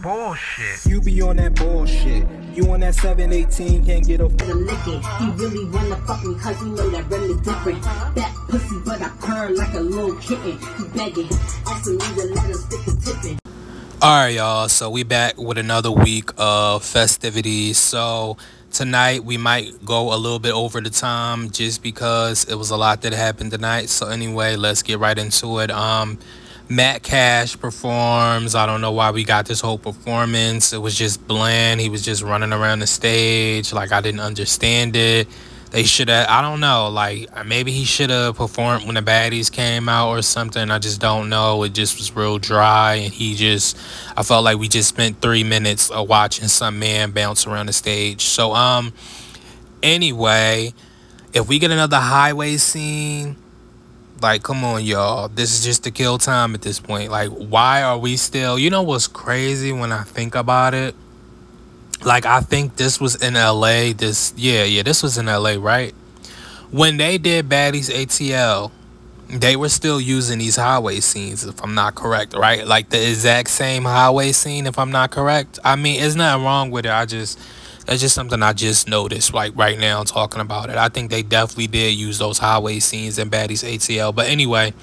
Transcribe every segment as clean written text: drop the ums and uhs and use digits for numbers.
bullshit. You be on that bullshit. You on that 718, can't get a the licking. He really wanna fuck me cause he know that really different. That pussy but I purr like a little kitten. He begging, asking me to let him stick a tipping. Alright, y'all, so we back with another week of festivities. So tonight we might go a little bit over the time just because it was a lot that happened tonight. So anyway, let's get right into it. Matt Cash performs. I don't know why we got this whole performance. It was just bland. He was just running around the stage. Like, I didn't understand it. They should have, I don't know, like, maybe he should have performed when the Baddies came out or something. I just don't know. It just was real dry. And I felt like we just spent 3 minutes of watching some man bounce around the stage. So, anyway, if we get another highway scene, like, come on, y'all. This is just to kill time at this point. Like, why are we still... You know what's crazy when I think about it? Like, I think this was in L.A. This was in L.A., right? When they did Baddies ATL, they were still using these highway scenes, if I'm not correct, right? Like, the exact same highway scene, if I'm not correct. I mean, there's nothing wrong with it. That's just something I just noticed, like, right now talking about it. I think they definitely did use those highway scenes in Baddies ATL. But anyway,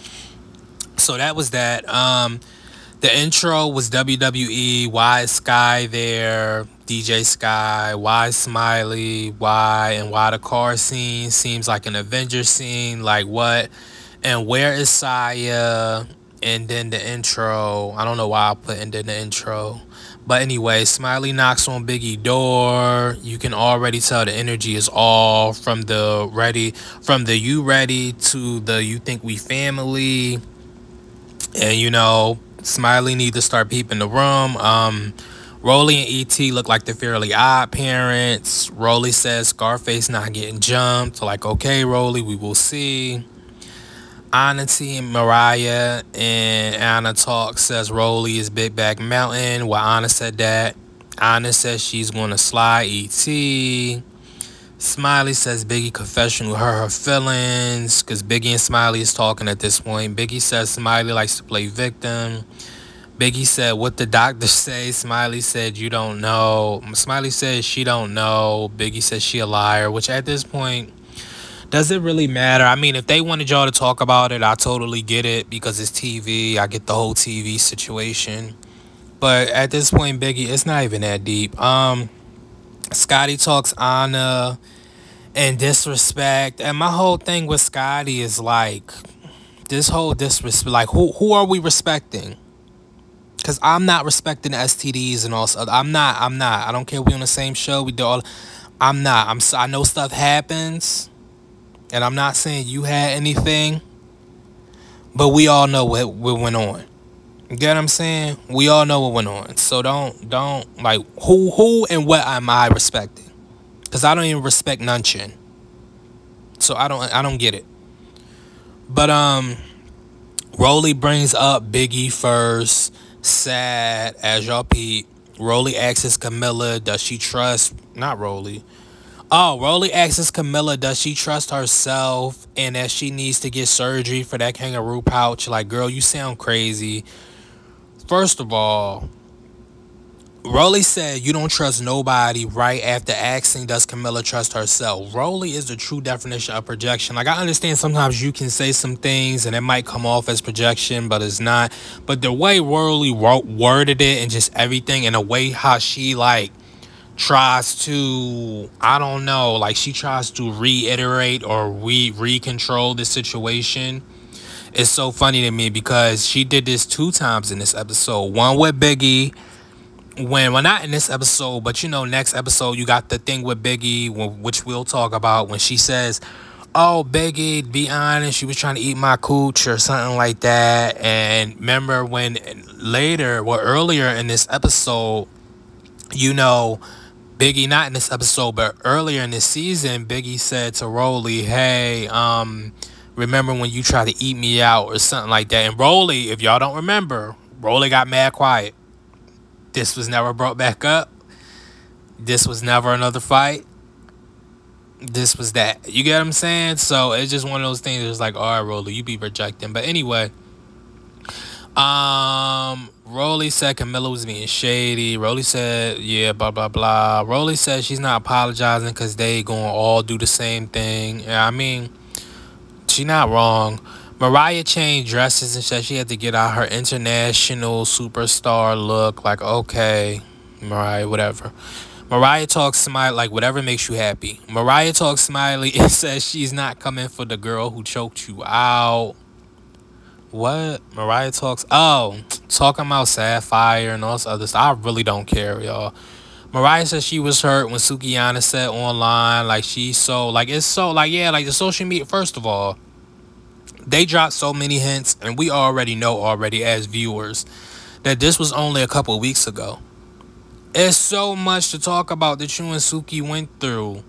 so that was that. The intro was WWE. Why is Sky there? DJ Sky. Why Smiley? Why? And why the car scene seems like an Avengers scene. Like, what? And where is Saya? And then the intro. I don't know why I put and then the intro. But anyway, Smiley knocks on Biggie's door. You can already tell the energy is all from the you ready to the you think we family. And, you know, Smiley need to start peeping the room. Rolly and E.T. look like the Fairly Odd Parents. Rolly says Scarface not getting jumped. Like, okay, Rolly, we will see. Anna T and Mariah and Anna talk, says Rolly is Big Back Mountain. Well, Anna said that. Anna says she's going to slide E.T. Smiley says Biggie confession with her feelings because Biggie and Smiley is talking at this point. Biggie says Smiley likes to play victim. Biggie said, what the doctor say? Smiley said, you don't know. Smiley said she don't know. Biggie says she a liar, which at this point, does it really matter? I mean, if they wanted y'all to talk about it, I totally get it because it's TV. I get the whole TV situation. But at this point, Biggie, it's not even that deep. Scotty talks Anna and disrespect. And my whole thing with Scotty is like, this whole disrespect. Like, who are we respecting? Because I'm not respecting STDs and all stuff. I'm not. I don't care if we on the same show. We do all. I'm not. I know stuff happens. And I'm not saying you had anything, but we all know what went on. You get what I'm saying? We all know what went on. So don't like who and what am I respecting? Because I don't even respect Nunchin. So I don't get it. But Rolly brings up Biggie first. Sad as y'all peep. Rolly asks Camilla, does she trust? Not Rolly. Oh, Rolly asks Camilla, does she trust herself and that she needs to get surgery for that kangaroo pouch? Like, girl, you sound crazy. First of all, Rolly said you don't trust nobody right after asking, does Camilla trust herself? Rolly is the true definition of projection. Like, I understand sometimes you can say some things and it might come off as projection, but it's not. But the way Rolly worded it and just everything and the way how she, like, tries to, I don't know, like she tries to reiterate or re-control the situation. It's so funny to me because she did this 2 times in this episode. One with Biggie, well, not in this episode, but you know, next episode you got the thing with Biggie, which we'll talk about, when she says, oh, Biggie, be honest, she was trying to eat my cooch or something like that. And remember when earlier in this episode, you know, Biggie, not in this episode, but earlier in this season, Biggie said to Rolly, hey, remember when you tried to eat me out or something like that. And Rolly, if y'all don't remember, Rolly got mad quiet. This was never brought back up. This was never another fight. This was that. You get what I'm saying? So it's just one of those things that's like, all right, Rolly, you be rejecting. But anyway, Rolly said Camilla was being shady. Rolly said, yeah, blah, blah, blah. Rolly said she's not apologizing because they going to all do the same thing. Yeah, I mean, she not wrong. Mariah changed dresses and said she had to get out her international superstar look. Like, okay, Mariah, whatever. Mariah talks smiley, like whatever makes you happy. Mariah talks smiley and says she's not coming for the girl who choked you out. What? Mariah talks, oh, talking about Sapphire and all this other stuff. I really don't care, y'all. Mariah said she was hurt when Sukihana said online, like she's so, like it's so, like yeah, like the social media, first of all, they dropped so many hints and we already know already as viewers that this was only a couple weeks ago. It's so much to talk about that you and Suki went through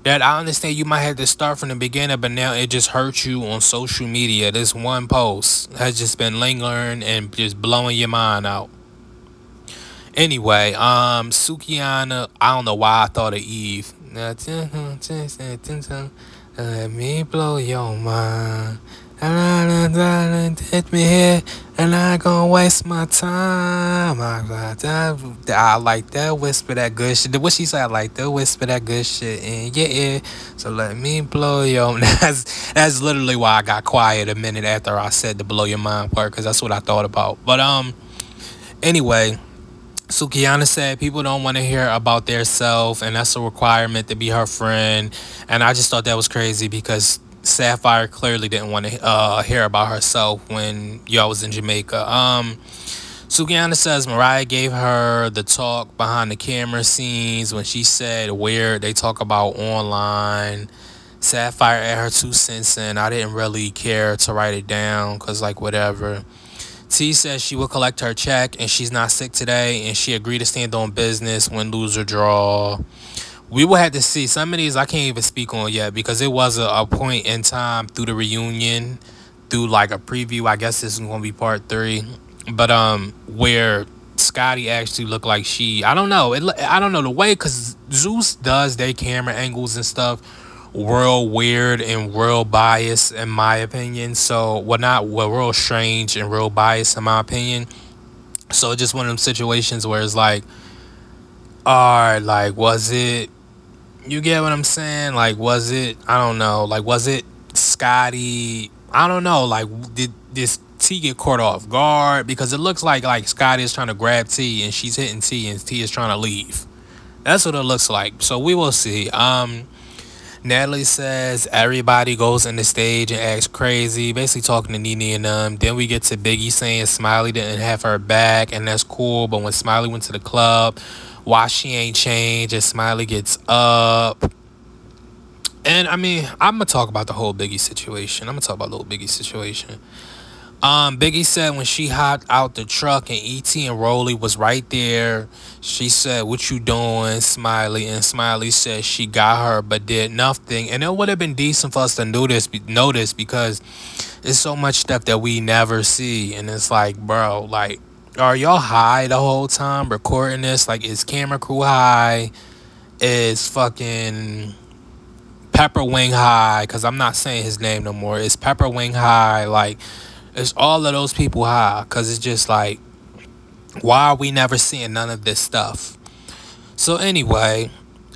that I understand you might have to start from the beginning, but now it just hurts you on social media. This one post has just been lingering and just blowing your mind out. Anyway, Sukihana, I don't know why I thought of Eve. Let me blow your mind. Hit me here, and I gonna waste my time. I like that whisper, that good shit. What she said, I like that whisper, that good shit in your ear. So let me blow your. That's literally why I got quiet a minute after I said the blow your mind part, because that's what I thought about. But anyway. Sukihana said people don't want to hear about their self, and that's a requirement to be her friend. And I just thought that was crazy because Sapphire clearly didn't want to hear about herself when y'all was in Jamaica. Sukihana says Mariah gave her the talk behind the camera scenes when she said where they talk about online. Sapphire added her 2 cents in. I didn't really care to write it down because like whatever. T says she will collect her check and she's not sick today, and she agreed to stand on business, win, lose, or draw. We will have to see. Some of these I can't even speak on yet because it was a point in time through the reunion, through like a preview. I guess this is going to be part 3. But where Scotty actually looked like I don't know. I don't know the way, because Zeus does their camera angles and stuff real weird and real biased in my opinion. So real strange and real biased in my opinion. So it's just one of them situations where it's like, alright, like was it, you get what I'm saying? Like was it, I don't know, like was it Scotty? I don't know, like did this T get caught off guard? Because it looks like Scotty is trying to grab T and she's hitting T and T is trying to leave. That's what it looks like. So we will see. Natalie says everybody goes in the stage and acts crazy, basically talking to Nene and them. Then we get to Biggie saying Smiley didn't have her back, and that's cool. But when Smiley went to the club, why she ain't changed? And Smiley gets up. And I mean, I'm gonna talk about the whole Biggie situation. Biggie said when she hopped out the truck and E.T. and Rolly was right there, she said, what you doing, Smiley? And Smiley said she got her but did nothing. And it would have been decent for us to notice because it's so much stuff that we never see. And it's like, bro, like, are y'all high the whole time recording this? Like, is camera crew high? Is fucking Pepper Wing high? Because I'm not saying his name no more. Is Pepper Wing high? Like, it's all of those people high, because it's just like, why are we never seeing none of this stuff? So anyway,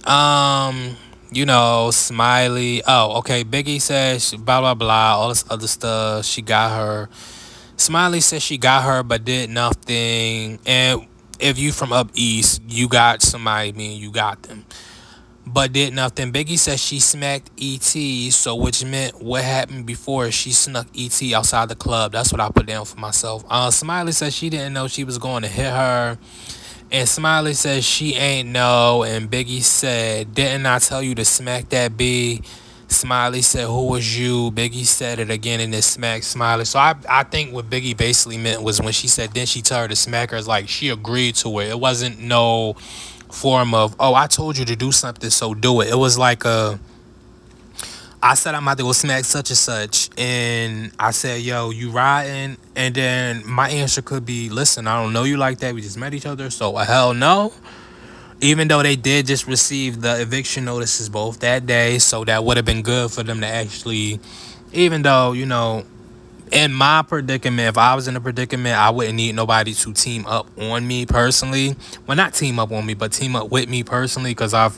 you know, Smiley, oh, okay, Biggie says blah, blah, blah, all this other stuff, she got her. Smiley says she got her but did nothing. And if you from up east, you got somebody, meaning you got them, but did nothing. Biggie says she smacked E.T., so which meant what happened before she snuck E.T. outside the club. That's what I put down for myself. Smiley says she didn't know she was going to hit her, and Smiley says she ain't know, and Biggie said, didn't I tell you to smack that B? Smiley said, who was you? Biggie said it again and then smacked Smiley. So I think what Biggie basically meant was when she said then she told her to smack her, it's like she agreed to it. It wasn't no form of, oh, I told you to do something, so do it. It was like I said I'm about to go smack such and such, and I said, yo, you riding? And then my answer could be, listen, I don't know you like that, we just met each other, so hell no. Even though they did just receive the eviction notices both that day, so that would have been good for them to actually, even though, you know, in my predicament, if I was in a predicament, I wouldn't need nobody to team up on me personally. Well, not team up on me, but team up with me personally, because I've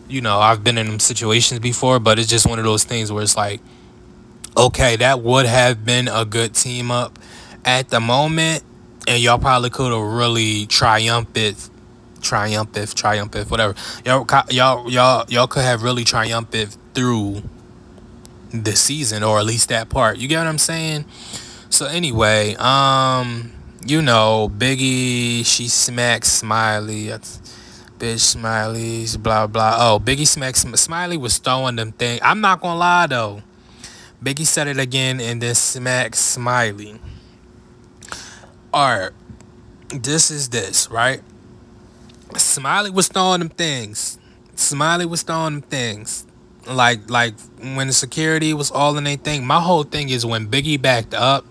been in them situations before. But it's just one of those things where it's like, okay, that would have been a good team up at the moment, and y'all probably could have really triumphed, whatever. Y'all could have really triumphed through the season, or at least that part. You get what I'm saying? So anyway, Biggie, she smacked Smiley. Bitch, Smiley's blah blah. Oh, Biggie smacked Smiley was throwing them things. I'm not gonna lie though. Biggie said it again and then smacked Smiley. Alright, this, right? Smiley was throwing them things. Like when the security was all in their thing. My whole thing is when Biggie backed up,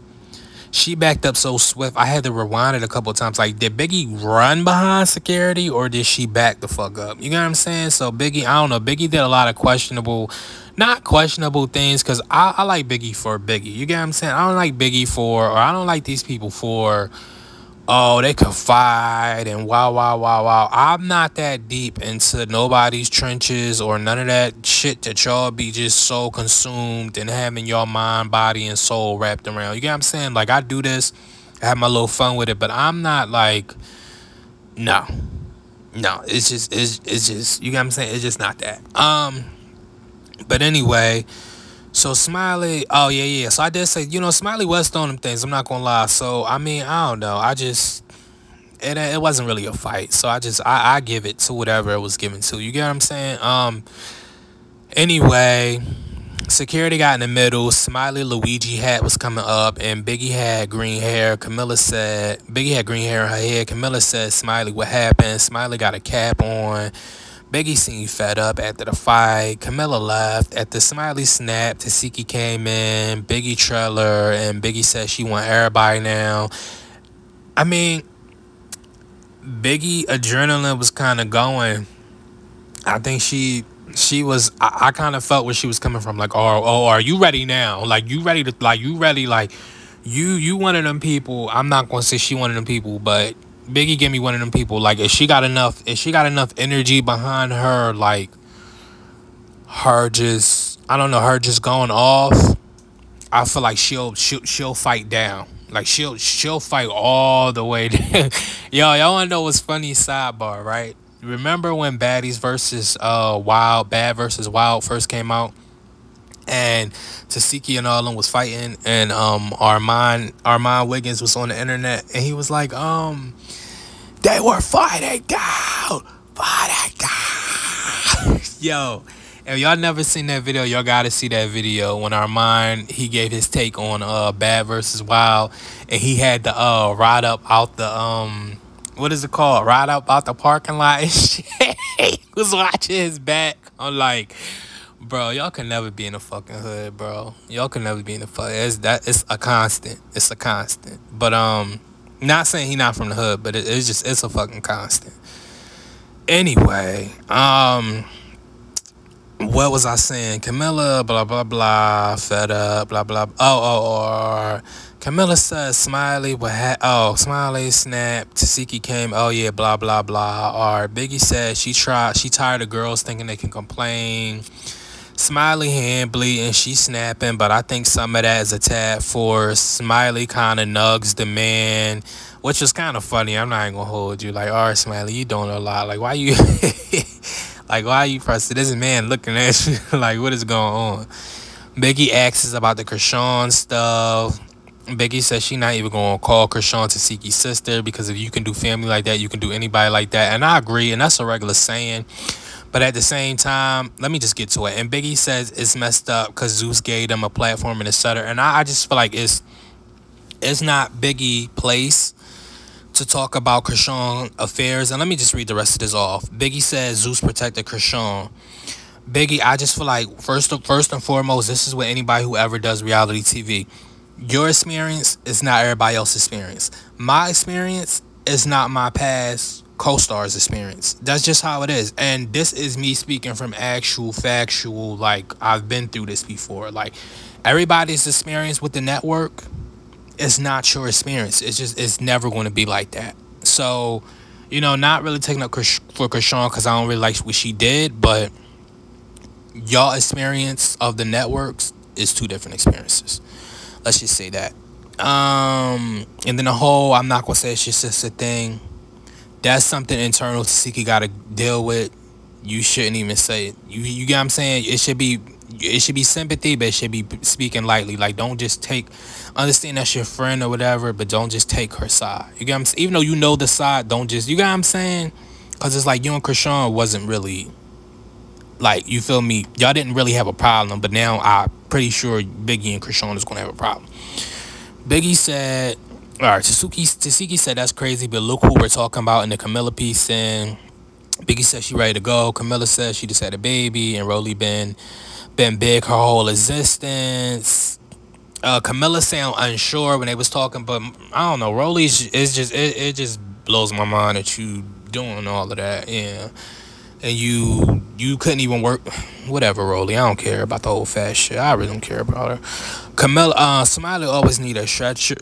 she backed up so swift, I had to rewind it a couple of times. Like, did Biggie run behind security or did she back the fuck up? You know what I'm saying? So Biggie, I don't know. Biggie did a lot of not questionable things, because I like Biggie for Biggie. You get what I'm saying? I don't like Biggie or I don't like these people for, oh, they could fight and wow. I'm not that deep into nobody's trenches or none of that shit that y'all be just so consumed and having your mind, body, and soul wrapped around. You get what I'm saying? Like, I do this, I have my little fun with it, but I'm not like, no, it's just, you get what I'm saying? It's just not that. But anyway, so Smiley, oh yeah. So I did say, Smiley was throwing them things. I'm not gonna lie. So I mean, I don't know. It wasn't really a fight. So I give it to whatever it was given to. You get what I'm saying? Anyway, security got in the middle. Smiley Luigi hat was coming up, and Biggie had green hair. Biggie had green hair in her head. Camilla said, Smiley, what happened? Smiley got a cap on. Biggie seemed fed up after the fight. Camilla left. After Smiley snapped, Tasiki came in. Biggie Trailer, and Biggie said she want everybody now. I mean, Biggie adrenaline was kind of going. I think she was. I kind of felt where she was coming from. Like, oh, are you ready now? Like, you ready? You one of them people. I'm not gonna say she one of them people, but Biggie give me one of them people. Like, if she got enough energy behind her, like her just going off, I feel like she'll fight down. Like, she'll fight all the way down. Y'all wanna know what's funny? Sidebar, right? Remember when Baddies versus Bad versus Wild first came out, and Tasiki and all them was fighting, and Armand Wiggins was on the internet, and he was like, they were fighting down. Yo, if y'all never seen that video, y'all gotta see that video when Armand, he gave his take on Bad versus Wild, and he had to ride up out the what is it called? Ride up out the parking lot and shit. He was watching his back. I'm like, bro, y'all can never be in the fucking hood, bro. Y'all can never be in the fuck. It's a constant. It's a constant. But not saying he not from the hood, but it's a fucking constant. Anyway, what was I saying? Camilla, blah blah blah, fed up, blah blah. Or Camilla said Smiley Smiley snapped. Tasiki came. Oh yeah, blah blah blah. Or Biggie said she tired of girls thinking they can complain. Smiley hand bleeding, she snapping, but I think some of that is a tad forced. Smiley kind of nugs the man, which was kind of funny. I'm not even gonna hold you. Like, all right, Smiley, you doing a lot. Like, why you pressing this man looking at you? Like, what is going on? Biggie asks about the Krishan stuff. Biggie says she not even gonna call Krishan Tasiki's sister, because if you can do family like that, you can do anybody like that. And I agree, and that's a regular saying. But at the same time, let me just get to it. And Biggie says it's messed up because Zeus gave them a platform and etc. And I just feel like it's not Biggie's place to talk about Krishan affairs. And let me just read the rest of this off. Biggie says Zeus protected Krishan. Biggie, I just feel like first and foremost, this is what anybody who ever does reality TV. Your experience is not everybody else's experience. My experience is not my past co-star's experience. That's just how it is. And this is me speaking from actual factual, like, I've been through this before. Like, Everybody's experience with the network is not your experience. It's never going to be like that. So, not really taking up for Krishan because I don't really like what she did, but y'all experience of the networks is two different experiences. Let's just say that. And then the whole I'm not gonna say it's your sister thing. That's something internal Tasiki got to deal with. You shouldn't even say it. You get what I'm saying? It should be sympathy, but it should be speaking lightly. Like, don't just understand that's your friend or whatever, but don't just take her side. You get what I'm saying? Even though you know the side, don't just, you get what I'm saying? Because it's like you and Krishan wasn't really, like, you feel me? Y'all didn't really have a problem, but now I'm pretty sure Biggie and Krishan is going to have a problem. Biggie said, all right, Tasiki said that's crazy, but look who we're talking about in the Camilla piece. And Biggie said she ready to go. Camilla said she just had a baby, and Rolly been big her whole existence. Camilla sound unsure when they was talking, but I don't know. Rolly's it just blows my mind that you doing all of that, yeah. And you couldn't even work, whatever, Rolly. I don't care about the whole fat shit. I really don't care about her. Camilla, Smiley always need a stretcher,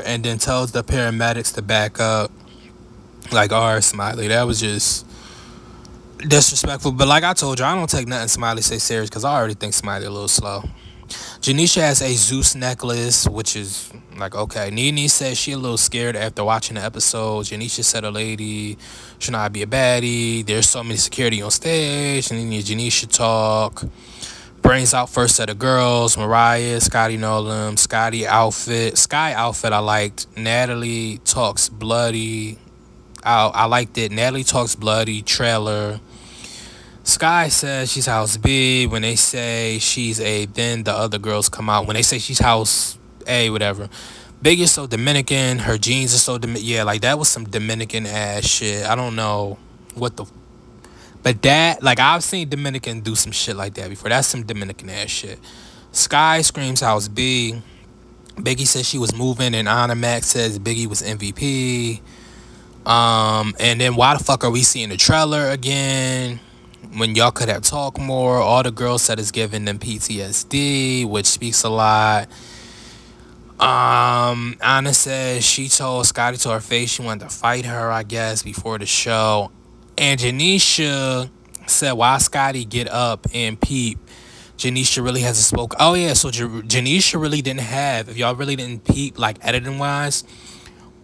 and then tells the paramedics to back up. Like, all right, Smiley, that was just disrespectful. But like I told you, I don't take nothing Smiley say serious because I already think Smiley a little slow. Janisha has a Zeus necklace, which is like, okay. Nene says she a little scared after watching the episode. Janisha said a lady should not be a baddie. There's so many security on stage. And then Janisha talk. Brings out first set of girls. Mariah, Scotty Nolan, Sky outfit I liked. Natalie talks bloody. I liked it. Natalie talks bloody. Trailer. Sky says she's house B. When they say she's A, then the other girls come out. When they say she's house A, whatever. Big is so Dominican. Her jeans are so yeah, like that was some Dominican ass shit. I don't know what the, but that, like, I've seen Dominican do some shit like that before. That's some Dominican ass shit. Sky screams house B. Biggie says she was moving, and Anna Mac says Biggie was MVP. And then why the fuck are we seeing the trailer again? When y'all could have talked more. All the girls said it's giving them PTSD, which speaks a lot. Anna says she told Scotty to her face she wanted to fight her, I guess, before the show. And Janisha said, why Scotty get up and peep? Janisha really hasn't spoken. Oh, yeah, so Janisha really didn't have, if y'all really didn't peep, like, editing-wise,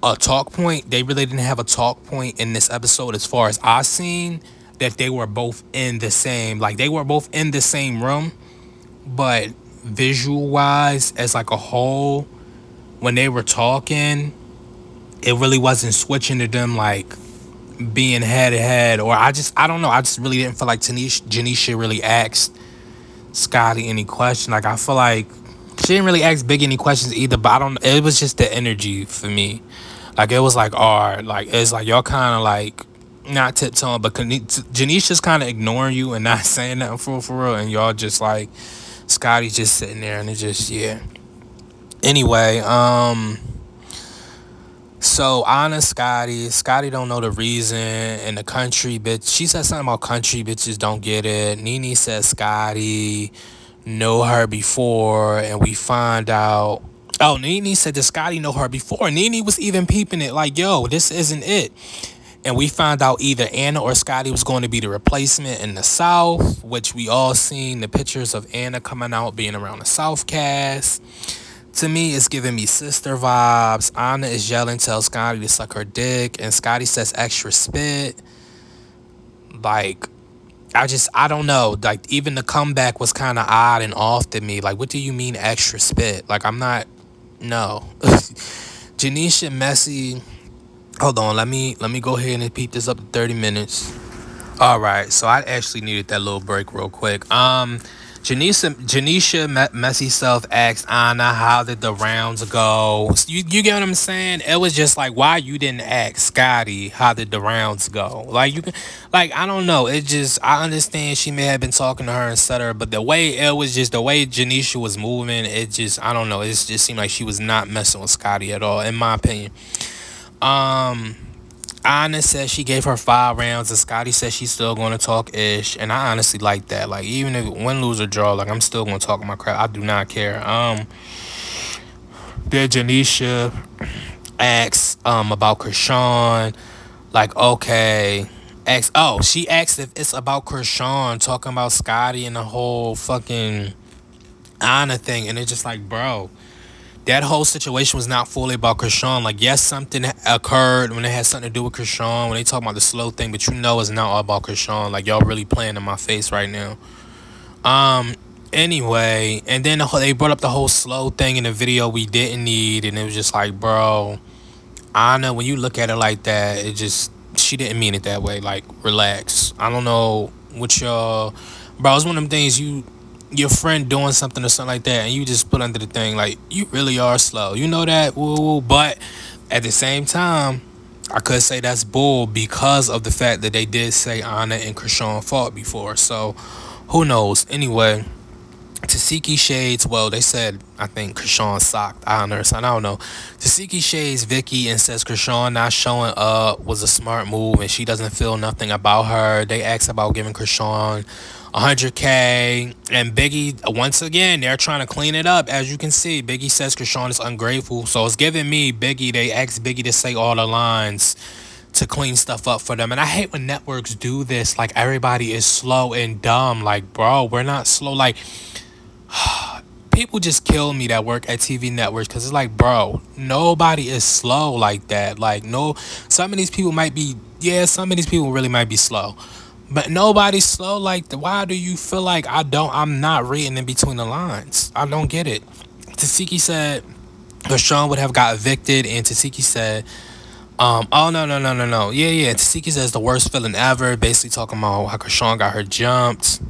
a talk point. They really didn't have a talk point in this episode as far as I seen. That they were both in the same, like, they were both in the same room, but visual wise as like a whole, when they were talking, it really wasn't switching to them like being head to head. Or I don't know, I just really didn't feel like Janisha really asked Scotty any question. Like, I feel like she didn't really ask Big any questions either, but it was just the energy for me. Like, it was like, like, it's like y'all kind of like not tiptoeing, but Janisha's kind of ignoring you and not saying nothing for real, and y'all just like, Scotty's just sitting there, and it just, yeah. Anyway, so Anna, Scotty don't know the reason, and the country bitch, she said something about country bitches don't get it. Nene says Scotty know her before, and we find out, oh, Nene said that Scotty know her before. Nene was even peeping it like, yo, this isn't it. And we found out either Anna or Scotty was going to be the replacement in the South, which we all seen the pictures of Anna coming out being around the South cast. To me, it's giving me sister vibes. Anna is yelling, tell Scotty to suck her dick, and Scotty says extra spit. Like, I don't know. Like, even the comeback was kind of odd and off to me. Like, what do you mean extra spit? Like, I'm not, no. Janisha Messy. Hold on, let me go ahead and peep this up to 30 minutes. All right, so I actually needed that little break real quick. Janisha Messy Self asked Anna, how did the rounds go? You get what I'm saying? It was just like, why you didn't ask Scotty, how did the rounds go? Like, you can, like, I don't know. It just, I understand she may have been talking to her, etc. But the way it was just, the way Janisha was moving, it just, I don't know. It just seemed like she was not messing with Scotty at all, in my opinion. I Anna said she gave her 5 rounds, and Scotty said she's still going to talk ish, and I honestly like that. Like, even if win, lose, or draw, like, I'm still going to talk my crap. I do not care. Did Janisha ask about Krishan? Like, okay, she asked if it's about Krishan talking about Scotty and the whole fucking Anna thing, and it's just like, bro, that whole situation was not fully about Krishan. Like, yes, something occurred when it had something to do with Krishan, when they talk about the slow thing, but you know it's not all about Krishan. Like, y'all really playing in my face right now. Anyway, and then they brought up the whole slow thing in the video we didn't need, and it was just like, bro, Anna, when you look at it like that, it just, she didn't mean it that way. Like, relax. I don't know what y'all, bro, it's one of them things, your friend doing something or something like that, and you just put under the thing, like, you really are slow. You know that? Woo. But at the same time, I could say that's bull because of the fact that they did say Anna and Krishan fought before. So, who knows? Anyway, Tasiki shades, well, they said, I think Krishan socked Anna or something. I don't know. Tasiki shades Vicky and says Krishan not showing up was a smart move, and she doesn't feel nothing about her. They asked about giving Krishan 100K, and Biggie, once again, they're trying to clean it up. As you can see, Biggie says Krishan is ungrateful, so it's giving me Biggie, they asked Biggie to say all the lines to clean stuff up for them. And I hate when networks do this, like, everybody is slow and dumb. Like, bro, we're not slow. Like, people just kill me that work at TV networks, because it's like, bro, nobody is slow like that. Like, no, some of these people might be, yeah, some of these people really might be slow, but nobody's slow like that. Why do you feel like I'm not reading in between the lines? I don't get it. Tasiki said Krishan would have got evicted, and Tasiki said, oh, no. Yeah. Tasiki says the worst feeling ever, basically talking about how Krishan got her jumped.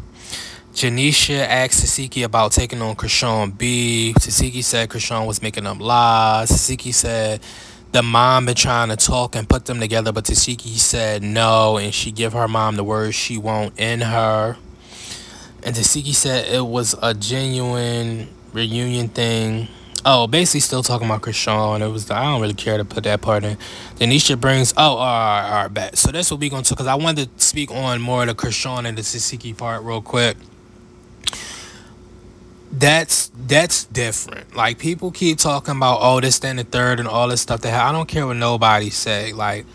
Janisha asked Tasiki about taking on Krishan B. Tasiki said Krishan was making up lies. Tasiki said the mom been trying to talk and put them together, but Tasiki said no, and she give her mom the words she want in her. And Tasiki said it was a genuine reunion thing. Oh, basically still talking about Krishan. It was, I don't really care to put that part in. Denisha brings, all right, bet. So that's what we gonna talk, because I wanted to speak on more of the Krishan and the Tasiki part real quick. That's different. Like, people keep talking about, oh, this, then, the third, and all this stuff. I don't care what nobody say. Like,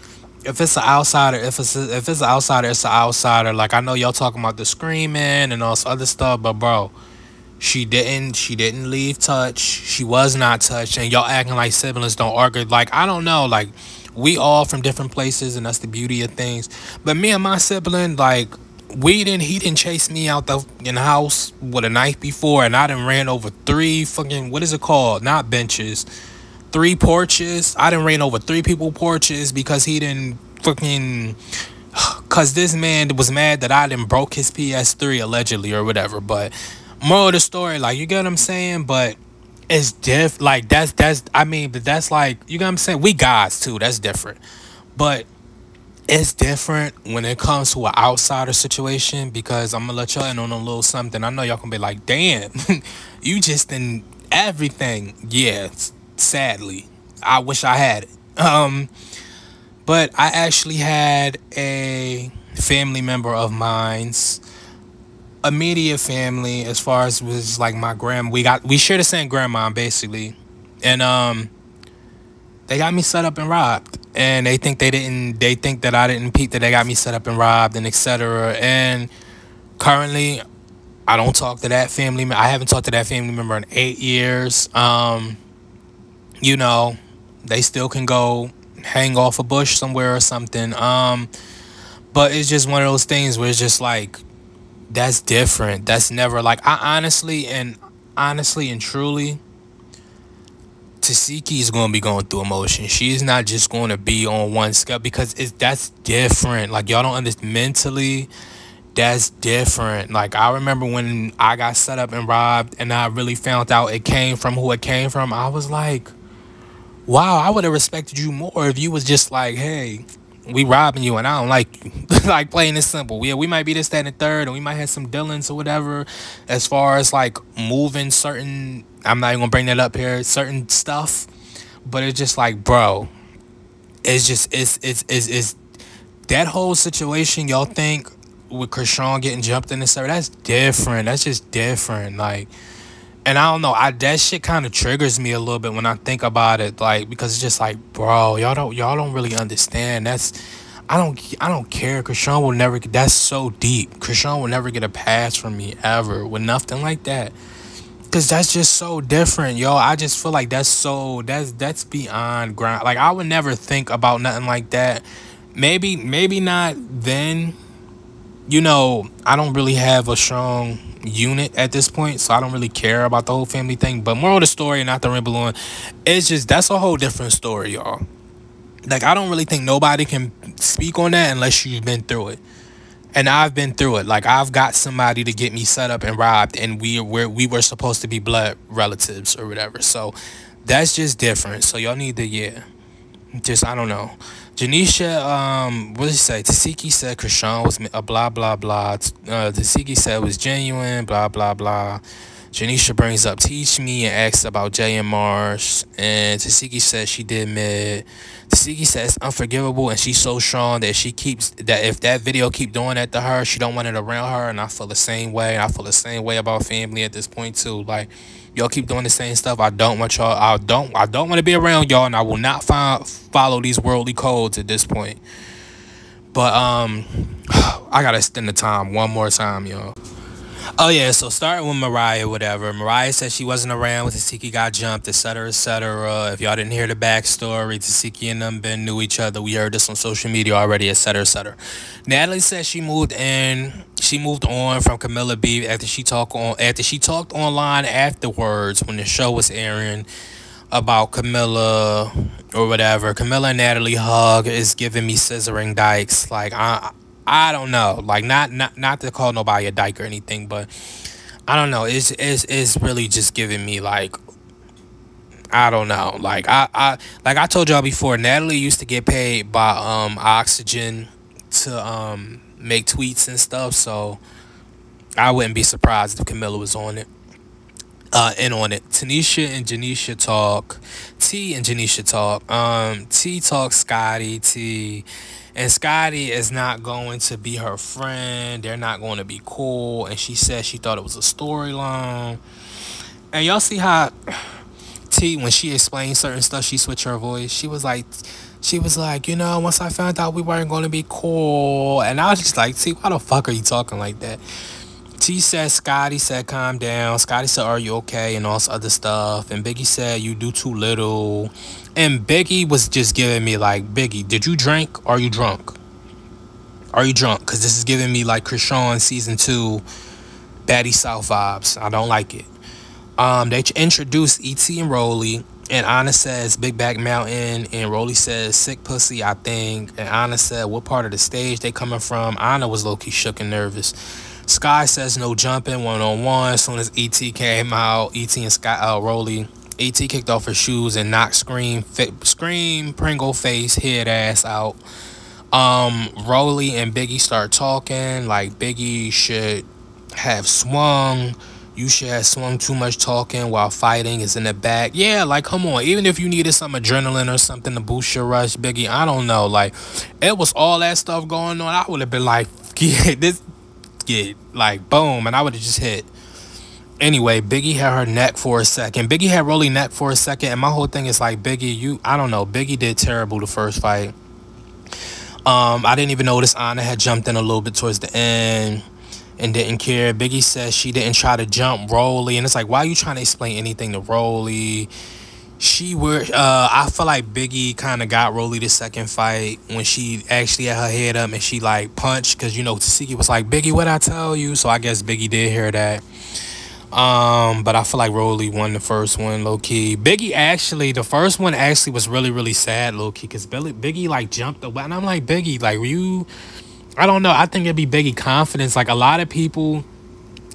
if it's an outsider, if it's an outsider, it's an outsider. Like, I know y'all talking about the screaming and all this other stuff, but bro, she didn't leave touch. She was not touched, and y'all acting like siblings don't argue. Like, I don't know. Like, we all from different places, and that's the beauty of things. But me and my sibling, like, he didn't chase me out in the house with a knife before, and I done ran over 3 fucking, what is it called? Not benches. 3 porches. I done ran over 3 people porches because he didn't fucking, cause this man was mad that I done broke his PS3 allegedly or whatever. But moral of the story, like, you get what I'm saying? But it's like, that's I mean, but that's like, you get what I'm saying? We guys too, that's different. But it's different when it comes to an outsider situation, because I'm gonna let y'all in on a little something. I know y'all gonna be like, damn, you just in everything. Yeah, sadly, I wish I had it. But I actually had a family member of mine's, immediate family, as far as was like my grandma. We share the same grandma basically, and they got me set up and robbed. And they think that I didn't peep that they got me set up and robbed, and etc. And currently, I don't talk to that family. I haven't talked to that family member in 8 years. You know, they still can go hang off a bush somewhere or something. But it's just one of those things where it's just like, that's different. That's never like, I honestly and truly, Tasiki is going to be going through emotion. She's not just going to be on one scale, because that's different. Like, y'all don't understand, mentally, that's different. Like, I remember when I got set up and robbed, and I really found out it came from who it came from. I was like, wow, I would have respected you more if you was just like, hey, we robbing you and I don't like you. Like, plain and simple. Yeah, we might be this, that, and the third, and we might have some dealings or whatever, as far as like moving certain, I'm not even gonna bring that up here, certain stuff. But it's just like, bro, it's just it's that whole situation. Y'all think with Krishan getting jumped in this, that's different. That's just different. Like, and I don't know. That shit kind of triggers me a little bit when I think about it. Like, because it's just like, bro, y'all don't really understand. I don't care. Krishan will never. That's so deep. Krishan will never get a pass from me ever with nothing like that. Cause that's just so different, yo. I just feel like that's beyond ground. Like, I would never think about nothing like that. Maybe not then. I don't really have a strong unit at this point, so I don't really care about the whole family thing. But moral of the story, not the rain balloon, it's just that's a whole different story, y'all. Like, I don't really think nobody can speak on that unless you've been through it. And I've been through it. Like, I've got somebody to get me set up and robbed, and we were supposed to be blood relatives or whatever. So that's just different. So y'all need to, just, I don't know. Janisha, what did he say? Tasiki said Krishan was blah blah blah. Tasiki said it was genuine, blah blah blah. Janisha brings up Teach Me and asks about Jay and Marsh. And Tasiki says she did mid. Tasiki says it's unforgivable, and she's so strong that if that video keep doing that to her, she don't want it around her. And I feel the same way. I feel the same way about family at this point too. Like, y'all keep doing the same stuff. I don't want y'all. I don't want to be around y'all, and I will not follow these worldly codes at this point. But I gotta extend the time one more time, y'all. Oh yeah, so starting with Mariah, whatever. Mariah said she wasn't around when Tasiki got jumped, etc., etc. If y'all didn't hear the backstory, Tasiki and them been knew each other. We heard this on social media already, etc., etc. Natalie said she moved on from Camilla B after she talked online afterwards when the show was airing about Camilla or whatever. Camilla and Natalie hug is giving me scissoring dykes. Like, I don't know, like, not to call nobody a dyke or anything, but I don't know. It's really just giving me, like, I don't know. Like, I told y'all before, Natalie used to get paid by Oxygen to make tweets and stuff, so I wouldn't be surprised if Camilla was on it. On it. Tanisha and Janisha talk. T and Janisha talk. T talks Scotty. T. And Scotty is not going to be her friend. They're not going to be cool. And she said she thought it was a storyline. And y'all see how T, when she explained certain stuff, she switched her voice. She was like, once I found out we weren't going to be cool. And I was just like, T, why the fuck are you talking like that? T said, Scotty said, calm down. Scotty said, are you okay? And all this other stuff. And Biggie said, you do too little. And Biggie was just giving me like, Biggie, did you drink? Or are you drunk? Are you drunk? Because this is giving me like Krishan season 2 Baddies South vibes. I don't like it. They introduced E.T. and Rolly. And Anna says Big Back Mountain. And Rolly says sick pussy, I think. And Anna said what part of the stage they coming from. Anna was low-key shook and nervous. Sky says no jumping, one-on-one. As soon as E.T. came out, E.T. and Rolly. E.T. kicked off her shoes and knocked Scream Pringle face head ass out. Rolly and Biggie start talking like Biggie should have swung. You should have swung too much talking while fighting is in the back. Yeah, like, come on. Even if you needed some adrenaline or something to boost your rush, Biggie, I don't know. Like, it was all that stuff going on. I would have been like, like, boom, and I would have just hit. Anyway, Biggie had her neck for a second. Biggie had Rolly neck for a second, and my whole thing is like, Biggie, I don't know. Biggie did terrible the first fight. I didn't even notice Anna had jumped in a little bit towards the end and didn't care. Biggie says she didn't try to jump Rolly, and it's like, why are you trying to explain anything to Rolly? I feel like Biggie kind of got Rolly the second fight when she actually had her head up and she like punched, because Tasiki was like, Biggie, what'd I tell you? So I guess Biggie did hear that. But I feel like Rolly won the first one, low-key. Biggie actually, the first one actually was really, really sad, low-key, because Biggie like jumped away, and I'm like, Biggie, like, I don't know, I think it'd be Biggie confidence. Like, a lot of people,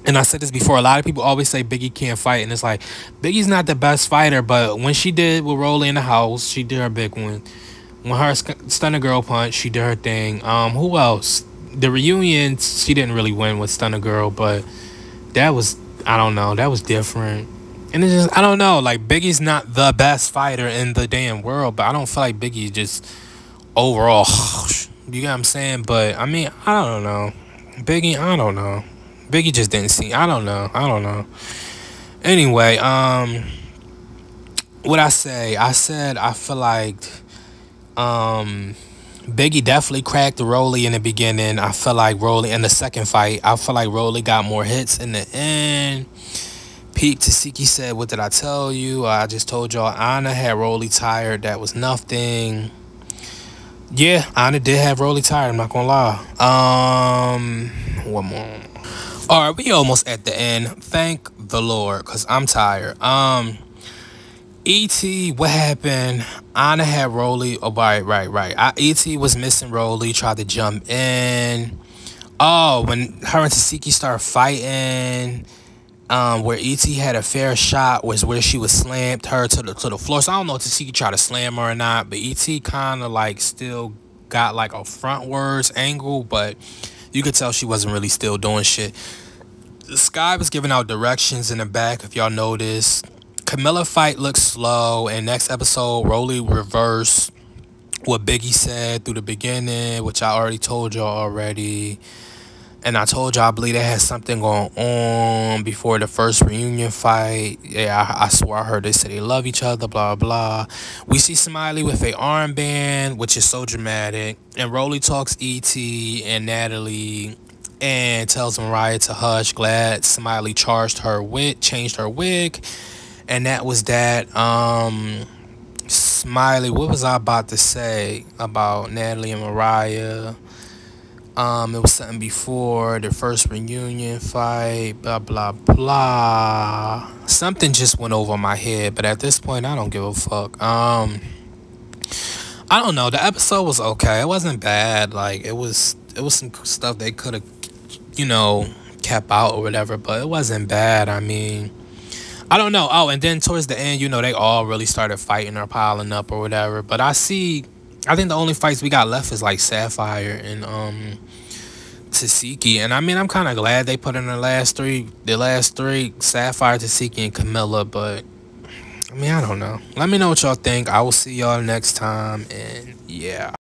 and I said this before, a lot of people always say Biggie can't fight, and it's like, Biggie's not the best fighter, but when she did with Rolly in the house, she did her big one. When her Stunner Girl punch, she did her thing. Who else? The reunion, she didn't really win with Stunner Girl, but that was, I don't know, that was different. And it's just, I don't know, like, Biggie's not the best fighter in the damn world, but I don't feel like Biggie just overall. You get what I'm saying? But I mean, I don't know. Biggie, I don't know. Biggie just didn't see. I don't know. Anyway, what I say? I said I feel like Biggie definitely cracked Rolly in the beginning. I feel like Rolly in the second fight. I feel like Rolly got more hits in the end. Pete Tasiki said, "What did I tell you? I just told y'all Anna had Rolly tired. That was nothing." Yeah, Anna did have Rolly tired. I'm not gonna lie. One more. All right, we almost at the end. Thank the Lord, cause I'm tired. E.T., what happened? Anna had Rolly. Oh, right. E.T. was missing Rolly, tried to jump in. Oh, when her and Tasiki started fighting, where E.T. had a fair shot was where she was slammed her to the floor. So I don't know if Tasiki tried to slam her or not, but E.T. kind of like still got like a frontwards angle, but you could tell she wasn't really still doing shit. Sky was giving out directions in the back, if y'all noticed. Camilla fight looked slow, and next episode, Rolly reversed what Biggie said through the beginning, which I already told y'all already. And I told y'all I believe they had something going on before the first reunion fight. Yeah, I swear I heard they say they love each other, blah, blah. We see Smiley with a armband, which is so dramatic. And Rolly talks E.T. and Natalie and tells Mariah to hush. Glad Smiley changed her wig. And that was that. Smiley, what was I about to say about Natalie and Mariah? It was something before the first reunion fight, blah, blah, blah. Something just went over my head, but at this point, I don't give a fuck. I don't know. The episode was okay. It wasn't bad. Like, it was some stuff they could have, kept out or whatever, but it wasn't bad. I mean, I don't know. Oh, and then towards the end, they all really started fighting or piling up or whatever. But I think the only fights we got left is like Sapphire and Tasiki. And I mean, I'm kind of glad they put in the last three, Sapphire, Tasiki, and Camilla. But I mean, I don't know. Let me know what y'all think. I will see y'all next time. And yeah.